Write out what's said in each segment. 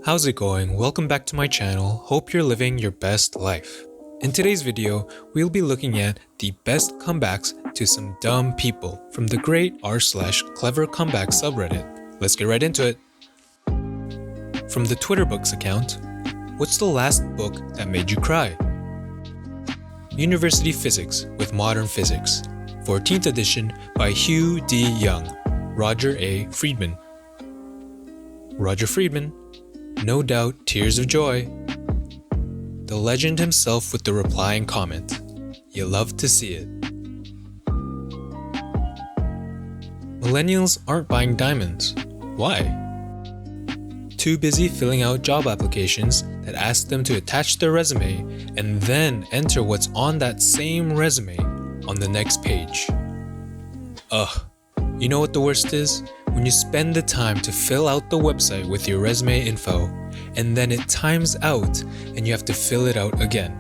How's it going? Welcome back to my channel. Hope you're living your best life. In today's video, we'll be looking at the best comebacks to some dumb people from the great r/CleverComebacks subreddit. Let's get right into it. From the Twitter Books account, what's the last book that made you cry? University Physics with Modern Physics, 14th edition by Hugh D. Young, Roger A. Friedman. Roger Friedman, no doubt tears of joy. The legend himself with the replying comment. You love to see it. Millennials aren't buying diamonds. Why? Too busy filling out job applications that ask them to attach their resume and then enter what's on that same resume on the next page. Ugh, you know what the worst is? When you spend the time to fill out the website with your resume info, and then it times out and you have to fill it out again.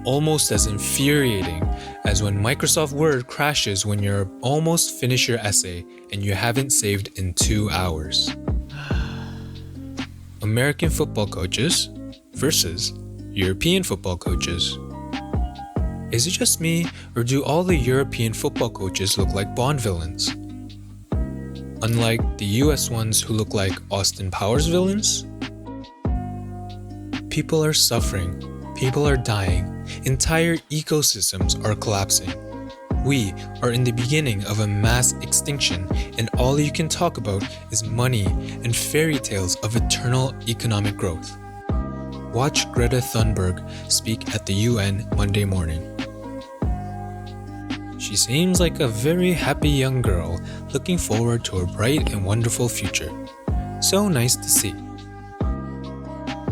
Almost as infuriating as when Microsoft Word crashes when you're almost finished your essay and you haven't saved in 2 hours. American football coaches versus European football coaches. Is it just me, or do all the European football coaches look like Bond villains? Unlike the US ones who look like Austin Powers villains? People are suffering, people are dying, entire ecosystems are collapsing. We are in the beginning of a mass extinction, and all you can talk about is money and fairy tales of eternal economic growth. Watch Greta Thunberg speak at the UN Monday morning. She seems like a very happy young girl looking forward to a bright and wonderful future. So nice to see.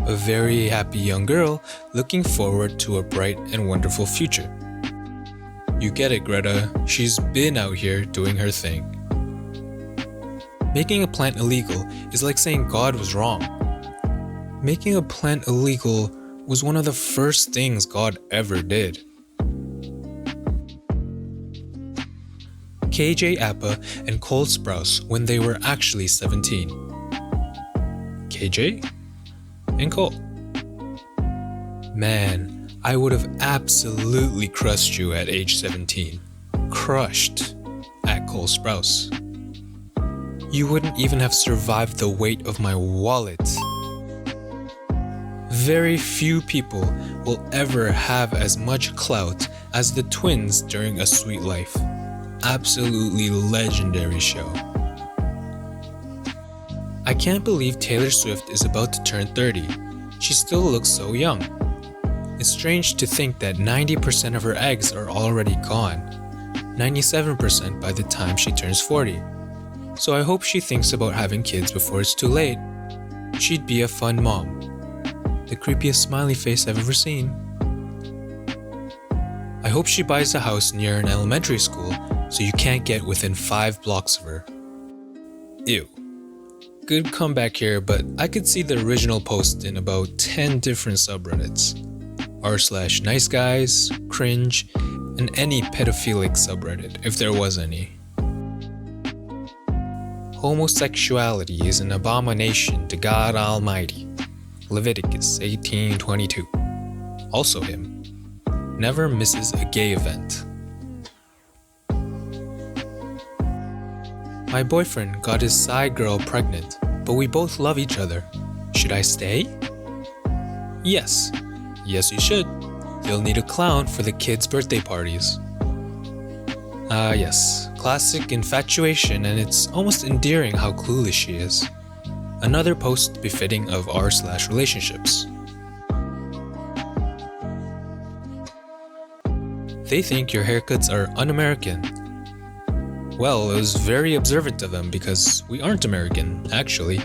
A very happy young girl looking forward to a bright and wonderful future. You get it, Greta. She's been out here doing her thing. Making a plant illegal is like saying God was wrong. Making a plant illegal was one of the first things God ever did. KJ Apa and Cole Sprouse when they were actually 17. KJ and Cole. Man, I would have absolutely crushed you at age 17. Crushed at Cole Sprouse. You wouldn't even have survived the weight of my wallet. Very few people will ever have as much clout as the twins during A Sweet Life. Absolutely legendary show. I can't believe Taylor Swift is about to turn 30. She still looks so young. It's strange to think that 90% of her eggs are already gone. 97% by the time she turns 40. So I hope she thinks about having kids before it's too late. She'd be a fun mom. The creepiest smiley face I've ever seen. I hope she buys a house near an elementary school so you can't get within 5 blocks of her. Ew. Good comeback here, but I could see the original post in about 10 different subreddits. r/nice guys, cringe, and any pedophilic subreddit, if there was any. Homosexuality is an abomination to God Almighty. Leviticus 18:22. Also him. Never misses a gay event. My boyfriend got his side girl pregnant, but we both love each other. Should I stay? Yes. Yes, you should. You'll need a clown for the kids' birthday parties. Yes. Classic infatuation, and it's almost endearing how clueless she is. Another post befitting of r/relationships. They think your haircuts are un-American. Well, it was very observant of them because we aren't American, actually.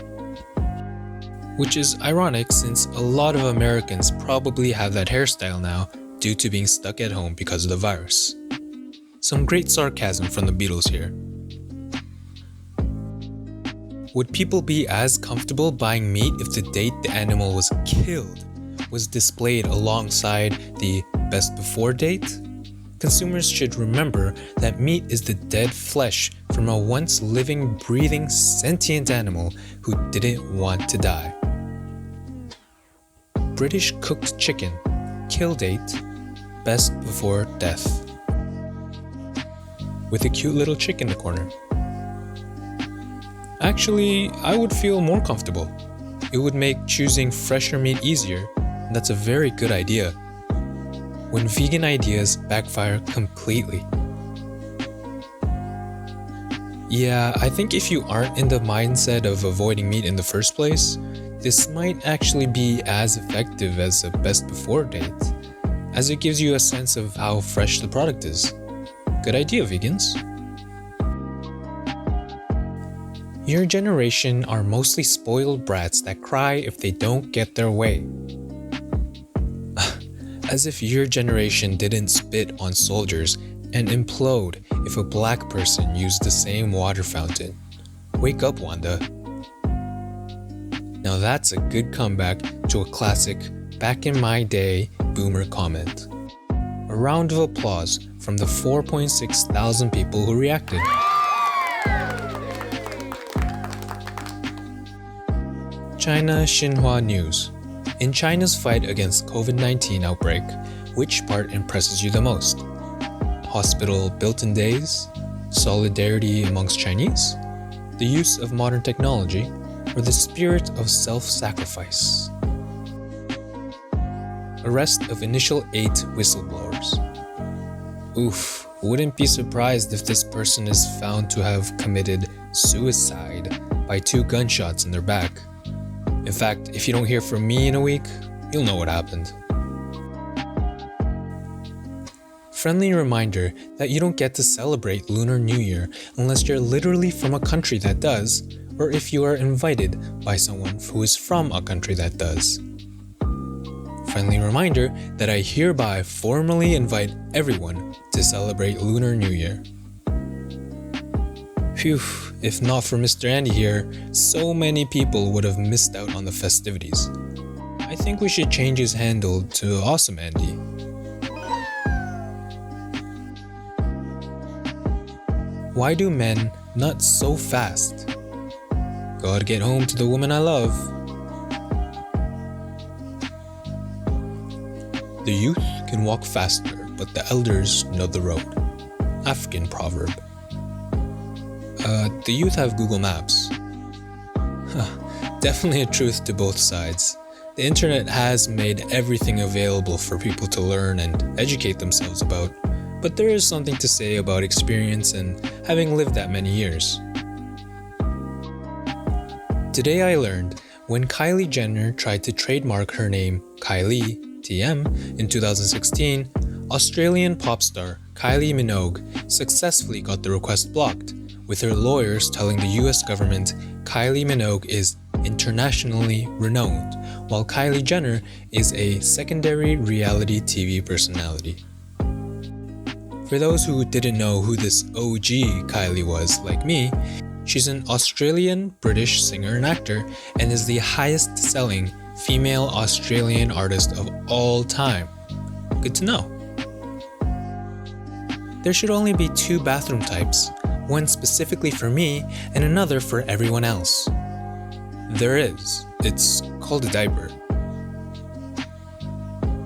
Which is ironic since a lot of Americans probably have that hairstyle now due to being stuck at home because of the virus. Some great sarcasm from the Beatles here. Would people be as comfortable buying meat if the date the animal was killed was displayed alongside the best before date? Consumers should remember that meat is the dead flesh from a once living, breathing, sentient animal who didn't want to die. British cooked chicken, kill date, best before death. With a cute little chick in the corner. Actually, I would feel more comfortable. It would make choosing fresher meat easier, and that's a very good idea. When vegan ideas backfire completely. Yeah, I think if you aren't in the mindset of avoiding meat in the first place, this might actually be as effective as a best before date, as it gives you a sense of how fresh the product is. Good idea, vegans. Your generation are mostly spoiled brats that cry if they don't get their way. As if your generation didn't spit on soldiers and implode if a black person used the same water fountain. Wake up, Wanda. Now that's a good comeback to a classic back in my day boomer comment. A round of applause from the 4.6 thousand people who reacted. China Xinhua News. In China's fight against COVID-19 outbreak, which part impresses you the most? Hospital built in days? Solidarity amongst Chinese? The use of modern technology? Or the spirit of self-sacrifice? Arrest of initial 8 whistleblowers. Oof, wouldn't be surprised if this person is found to have committed suicide by 2 gunshots in their back. In fact, if you don't hear from me in a week, you'll know what happened. Friendly reminder that you don't get to celebrate Lunar New Year unless you're literally from a country that does, or if you are invited by someone who is from a country that does. Friendly reminder that I hereby formally invite everyone to celebrate Lunar New Year. Phew, if not for Mr. Andy here, so many people would have missed out on the festivities. I think we should change his handle to Awesome Andy. Why do men nut so fast? Gotta get home to the woman I love. The youth can walk faster, but the elders know the road. African proverb. The youth have Google Maps. Definitely a truth to both sides. The internet has made everything available for people to learn and educate themselves about, but there is something to say about experience and having lived that many years. Today I learned when Kylie Jenner tried to trademark her name Kylie TM in 2016, Australian pop star Kylie Minogue successfully got the request blocked, with her lawyers telling the US government Kylie Minogue is internationally renowned, while Kylie Jenner is a secondary reality TV personality. For those who didn't know who this OG Kylie was, like me, she's an Australian-British singer and actor and is the highest-selling female Australian artist of all time. Good to know. There should only be 2 bathroom types, one specifically for me and another for everyone else. There is. It's called a diaper.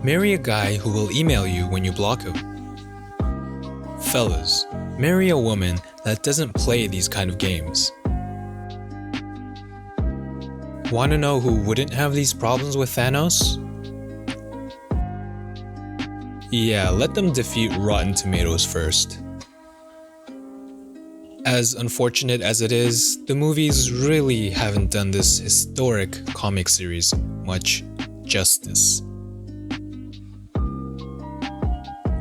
Marry a guy who will email you when you block him. Fellas, marry a woman that doesn't play these kind of games. Wanna know who wouldn't have these problems with Thanos? Yeah, let them defeat Rotten Tomatoes first. As unfortunate as it is, the movies really haven't done this historic comic series much justice.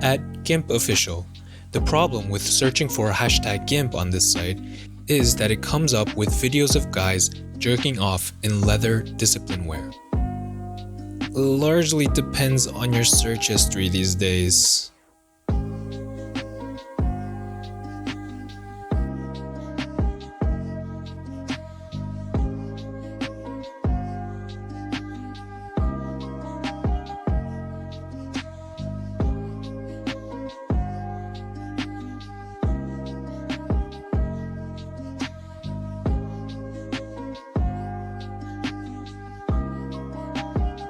At GIMP Official, the problem with searching for hashtag GIMP on this site is that it comes up with videos of guys jerking off in leather discipline wear. Largely depends on your search history these days.